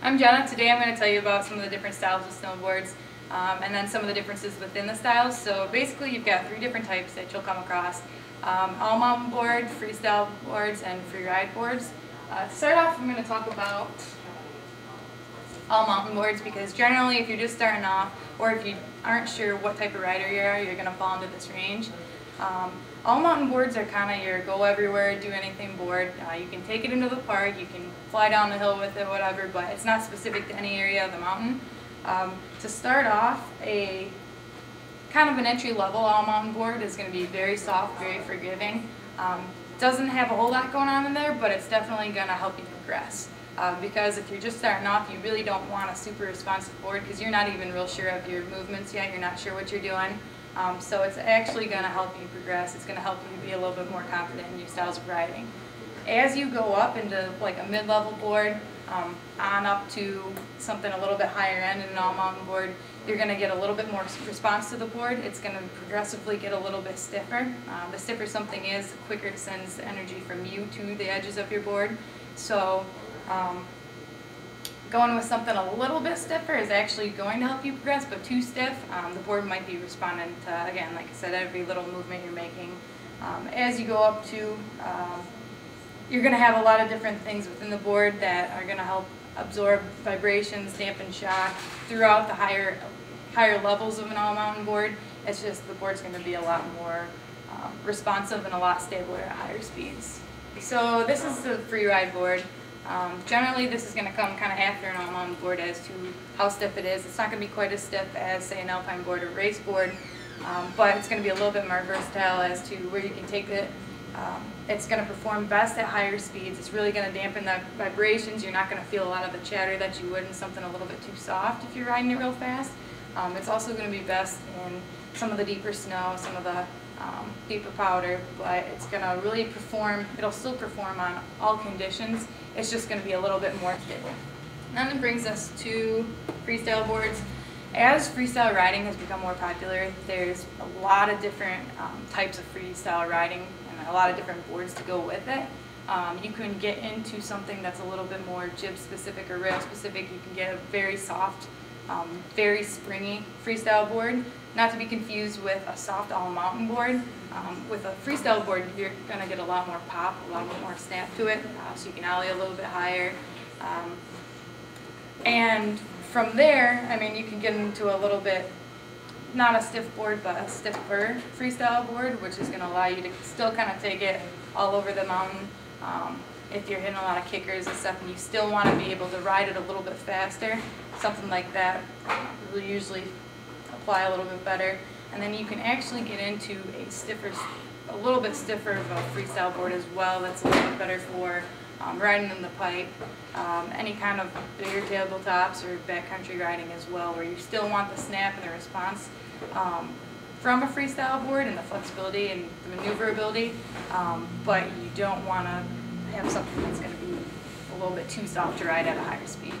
I'm Jenna. Today I'm going to tell you about some of the different styles of snowboards and then some of the differences within the styles. So basically you've got three different types that you'll come across. All mountain board, freestyle boards, and freeride boards. To start off, I'm going to talk about all mountain boards because generally if you're just starting off or if you aren't sure what type of rider you are, you're going to fall into this range. All mountain boards are kind of your go everywhere, do anything board. You can take it into the park, you can fly down the hill with it, whatever, but it's not specific to any area of the mountain. To start off, a kind of an entry level all mountain board is going to be very soft, very forgiving. Doesn't have a whole lot going on in there, but it's definitely going to help you progress. Because if you're just starting off, you really don't want a super responsive board because you're not even real sure of your movements yet, you're not sure what you're doing. So it's actually going to help you progress. It's going to help you be a little bit more confident in your styles of riding. As you go up into like a mid-level board, on up to something a little bit higher end in an all-mountain board, you're going to get a little bit more response to the board. It's going to progressively get a little bit stiffer. The stiffer something is, the quicker it sends energy from you to the edges of your board. So going with something a little bit stiffer is actually going to help you progress, but too stiff, the board might be responding to, again, like I said, every little movement you're making. As you go up to, you're going to have a lot of different things within the board that are going to help absorb vibrations, dampen shock throughout the higher levels of an all-mountain board. It's just the board's going to be a lot more responsive and a lot stabler at higher speeds. So this is the freeride board. Generally this is going to come kind of after an all-mountain board as to how stiff it is. It's not going to be quite as stiff as, say, an alpine board or race board, but it's going to be a little bit more versatile as to where you can take it. It's going to perform best at higher speeds. It's really going to dampen the vibrations. You're not going to feel a lot of the chatter that you would in something a little bit too soft if you're riding it real fast. It's also going to be best in some of the deeper snow, some of the deeper powder, but it's going to really perform, it'll still perform on all conditions. It's just going to be a little bit more stable. And then it brings us to freestyle boards. As freestyle riding has become more popular, there's a lot of different types of freestyle riding and a lot of different boards to go with it. You can get into something that's a little bit more jib specific or rail specific. You can get a very soft, very springy freestyle board, not to be confused with a soft all mountain board. With a freestyle board, you're going to get a lot more pop, a lot more snap to it, so you can ollie a little bit higher. And from there, I mean, you can get into a little bit, not a stiff board, but a stiffer freestyle board, which is going to allow you to still kind of take it all over the mountain. If you're hitting a lot of kickers and stuff and you still want to be able to ride it a little bit faster, something like that will usually apply a little bit better. And then you can actually get into a little bit stiffer of a freestyle board as well. That's a little bit better for riding in the pipe, any kind of bigger tabletops or backcountry riding as well, where you still want the snap and the response from a freestyle board and the flexibility and the maneuverability, but you don't want to have something that's going to be a little bit too soft to ride at a higher speed.